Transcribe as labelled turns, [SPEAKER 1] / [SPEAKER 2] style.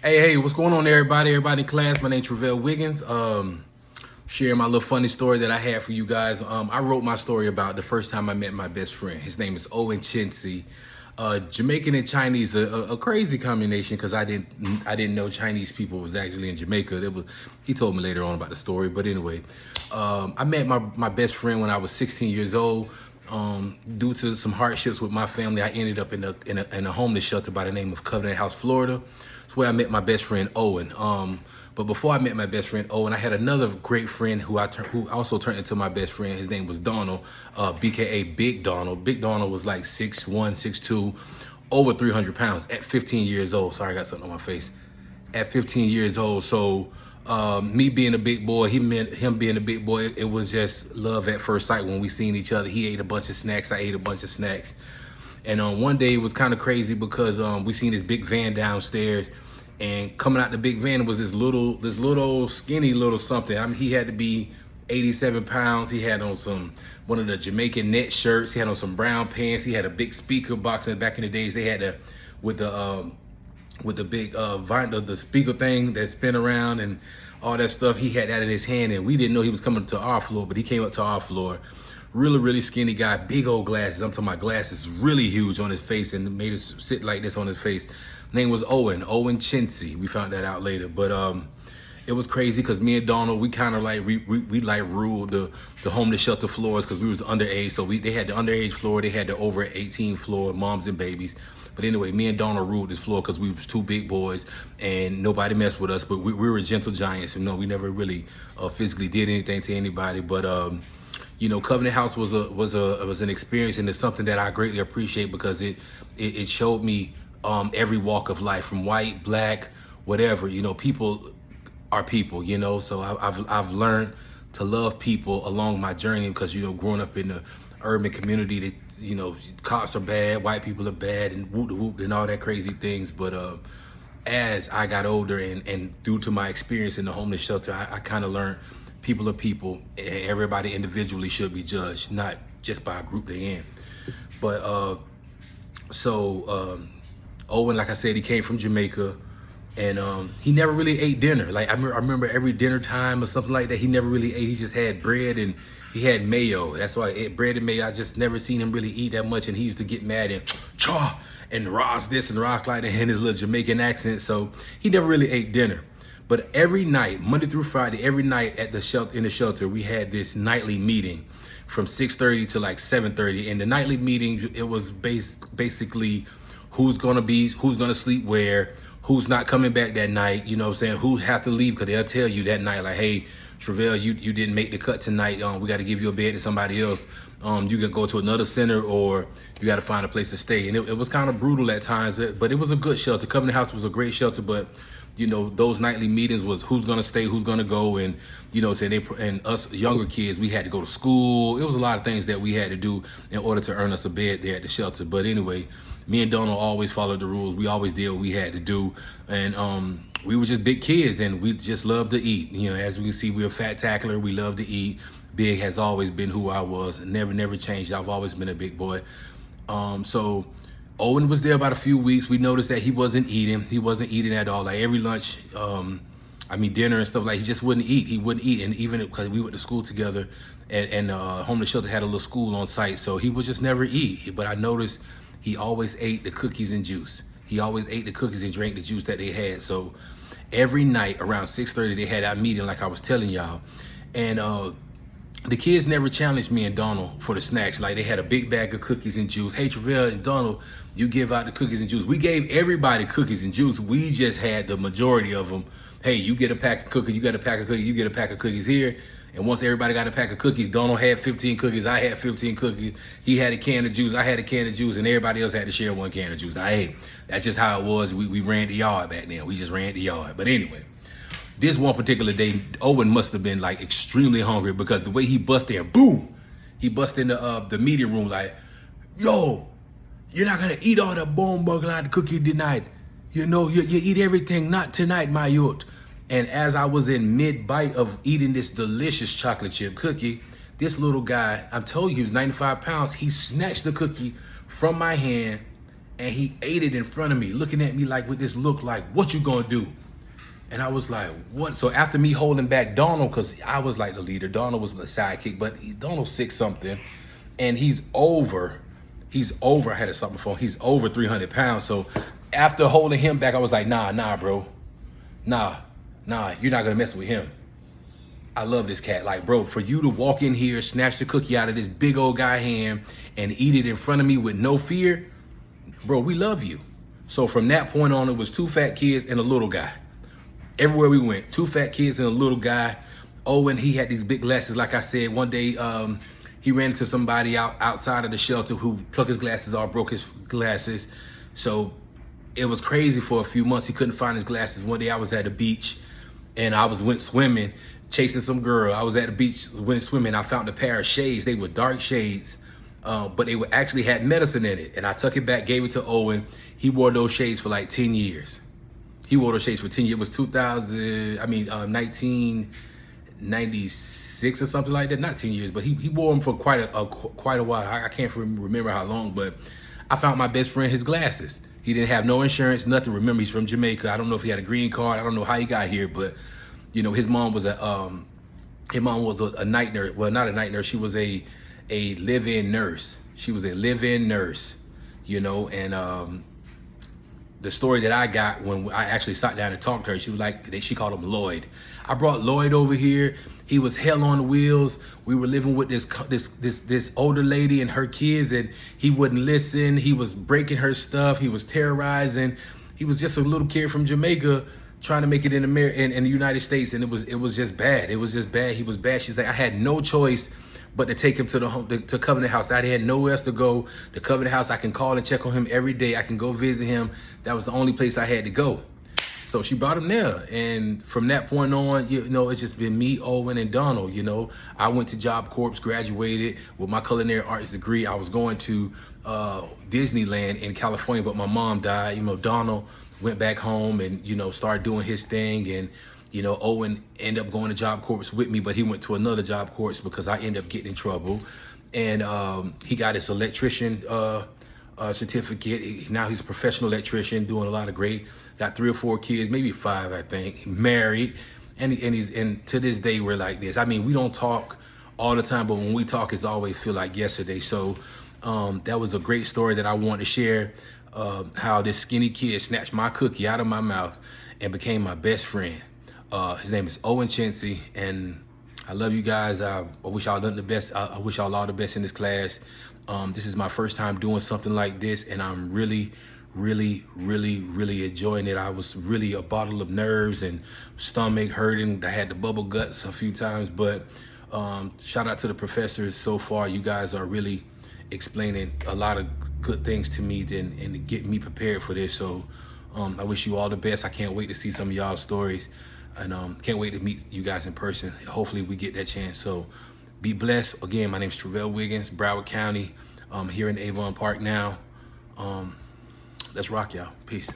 [SPEAKER 1] Hey, what's going on, everybody? Everybody in class, my name's Travelle Wiggins. Sharing my little funny story that I had for you guys. I wrote my story about the first time I met my best friend. His name is Owen Chincy. Jamaican and Chinese, a crazy combination because I didn't know Chinese people was actually in Jamaica. He told me later on about the story, but anyway, I met my best friend when I was 16 years old. Due to some hardships with my family, I ended up in a homeless shelter by the name of Covenant House, Florida. That's where I met my best friend Owen. But before I met my best friend Owen, I had another great friend who also turned into my best friend. His name was Donald, BKA Big Donald. Big Donald was like 6'1", 6'2", over 300 pounds at 15 years old. Sorry, I got something on my face. At 15 years old, so me being a big boy, him being a big boy, it was just love at first sight when we seen each other. He ate a bunch of snacks, I ate a bunch of snacks. And one day it was kind of crazy because we seen this big van downstairs, and coming out the big van was this little skinny little something. I mean, he had to be 87 pounds. He had on one of the Jamaican net shirts. He had on some brown pants. He had a big speaker box. And back in the days, they had with the big the speaker thing that spin around and all that stuff. He had that in his hand, and we didn't know he was coming to our floor, but he came up to our floor. Really skinny guy, big old glasses. I'm talking about glasses really huge on his face, and made us sit like this on his face. Name was Owen Chincy. We found that out later, but it was crazy because me and Donald, we kind of like we like ruled the homeless shelter floors because we was underage. So they had the underage floor, they had the over 18 floor, moms and babies. But anyway, me and Donald ruled this floor because we was two big boys and nobody messed with us. But we were gentle giants. You know, we never really physically did anything to anybody. But you know, Covenant House was an experience, and it's something that I greatly appreciate because it showed me every walk of life, from white, black, whatever. You know, people are people. You know, so I've learned to love people along my journey because, you know, growing up in the urban community, that, you know, cops are bad, white people are bad, and whoop and all that crazy things. But as I got older and due to my experience in the homeless shelter, I kind of learned people are people, and everybody individually should be judged, not just by a group they're in. But Owen, like I said, he came from Jamaica, and he never really ate dinner. Like I remember every dinner time or something like that, he never really ate. He just had bread and he had mayo. That's why I ate bread and mayo. I just never seen him really eat that much, and he used to get mad and chaw and Ross this and Ross like that in his little Jamaican accent. So he never really ate dinner. But every night, Monday through Friday, every night at in the shelter, we had this nightly meeting from 6:30 to like 7:30. And the nightly meeting, it was basically who's gonna sleep where, who's not coming back that night, you know what I'm saying, who have to leave, because they'll tell you that night, like, hey, Travelle, you didn't make the cut tonight. We got to give you a bed to somebody else. You could go to another center, or you got to find a place to stay. And it was kind of brutal at times, but it was a good shelter. Covenant House was a great shelter, but you know, those nightly meetings was who's gonna stay, who's gonna go, and you know, and us younger kids, we had to go to school. It was a lot of things that we had to do in order to earn us a bed there at the shelter. But anyway, me and Donald always followed the rules. We always did what we had to do, and we were just big kids, and we just loved to eat. You know, as we can see, we're a fat tackler. We love to eat. Big has always been who I was, and never changed. I've always been a big boy. So Owen was there about a few weeks. We noticed that he wasn't eating. He wasn't eating at all. Like every lunch, dinner and stuff, like he just wouldn't eat. He wouldn't eat. And even because we went to school together, and homeless shelter had a little school on site, so he would just never eat. But I noticed he always ate the cookies and juice. He always ate the cookies and drank the juice that they had. So every night around 6:30, they had our meeting, like I was telling y'all. And the kids never challenged me and Donald for the snacks. Like they had a big bag of cookies and juice. Hey, Travelle and Donald, you give out the cookies and juice. We gave everybody cookies and juice. We just had the majority of them. Hey, you get a pack of cookies, you get a pack of cookies, you get a pack of cookies here. And once everybody got a pack of cookies, Donald had 15 cookies, I had 15 cookies. He had a can of juice, I had a can of juice, and everybody else had to share one can of juice. Now, hey, that's just how it was. We ran the yard back then. We just ran the yard. But anyway, this one particular day, Owen must have been like extremely hungry because the way he bust in, boom, he bust in the meeting room like, yo, you're not gonna eat all the bone burger out of the cookie tonight. You know, you eat everything, not tonight, my youth. And as I was in mid-bite of eating this delicious chocolate chip cookie, this little guy, I'm telling you, he was 95 pounds, he snatched the cookie from my hand and he ate it in front of me, looking at me like with this look like, what you gonna do? And I was like, what? So after me holding back Donald, because I was like the leader, Donald was the sidekick, but Donald's 6-something, and he's over, I had to stop my phone, he's over 300 pounds. So after holding him back, I was like, nah, bro. Nah, you're not gonna mess with him. I love this cat. Like, bro, for you to walk in here, snatch the cookie out of this big old guy hand and eat it in front of me with no fear, bro, we love you. So from that point on, it was 2 fat kids and a little guy. Everywhere we went, 2 fat kids and a little guy. Owen, he had these big glasses. Like I said, one day he ran into somebody outside of the shelter who took his glasses off, broke his glasses. So it was crazy for a few months. He couldn't find his glasses. One day I was at the beach and I went swimming, chasing some girl. I was at the beach, went swimming. I found a pair of shades. They were dark shades, but they actually had medicine in it. And I took it back, gave it to Owen. He wore those shades for like 10 years. He wore those shades for 10 years. It was 1996 or something like that. Not 10 years, but he wore them for quite a while. I can't remember how long, but I found my best friend his glasses. He didn't have no insurance, nothing. Remember, he's from Jamaica. I don't know if he had a green card. I don't know how he got here, but you know, his mom was a night nurse. Well, not a night nurse. She was a live-in nurse. She was a live-in nurse, you know, and the story that I got when I actually sat down and talked to her, she was like, she called him Lloyd. I brought Lloyd over here. He was hell on wheels. We were living with this older lady and her kids, and he wouldn't listen. He was breaking her stuff. He was terrorizing. He was just a little kid from Jamaica trying to make it in America, in the United States, and it was just bad. It was just bad. He was bad. She's like, I had no choice but to take him to the home, to Covenant House. I had nowhere else to go. The Covenant House, I can call and check on him every day. I can go visit him. That was the only place I had to go. So she brought him there. And from that point on, you know, it's just been me, Owen, and Donald, you know. I went to Job Corps, graduated with my culinary arts degree. I was going to Disneyland in California, but my mom died. You know, Donald went back home and, you know, started doing his thing. And you know, Owen ended up going to Job Corps with me, but he went to another Job Corps because I ended up getting in trouble. And he got his electrician certificate. Now he's a professional electrician, doing a lot of great. Got 3 or 4 kids, maybe 5, I think. Married, and to this day we're like this. I mean, we don't talk all the time, but when we talk, it's always feel like yesterday. So that was a great story that I wanted to share. How this skinny kid snatched my cookie out of my mouth and became my best friend. His name is Owen Chinsey, and I love you guys. I wish y'all the best. I wish y'all all the best in this class. This is my first time doing something like this, and I'm really enjoying it. I was really a bottle of nerves and stomach hurting. I had the bubble guts a few times, but shout out to the professors so far. You guys are really explaining a lot of good things to me and getting me prepared for this. So I wish you all the best. I can't wait to see some of y'all's stories. And can't wait to meet you guys in person. Hopefully we get that chance. So be blessed. Again, my name is Travelle Wiggins, Broward County. Here in Avon Park now. Let's rock, y'all. Peace.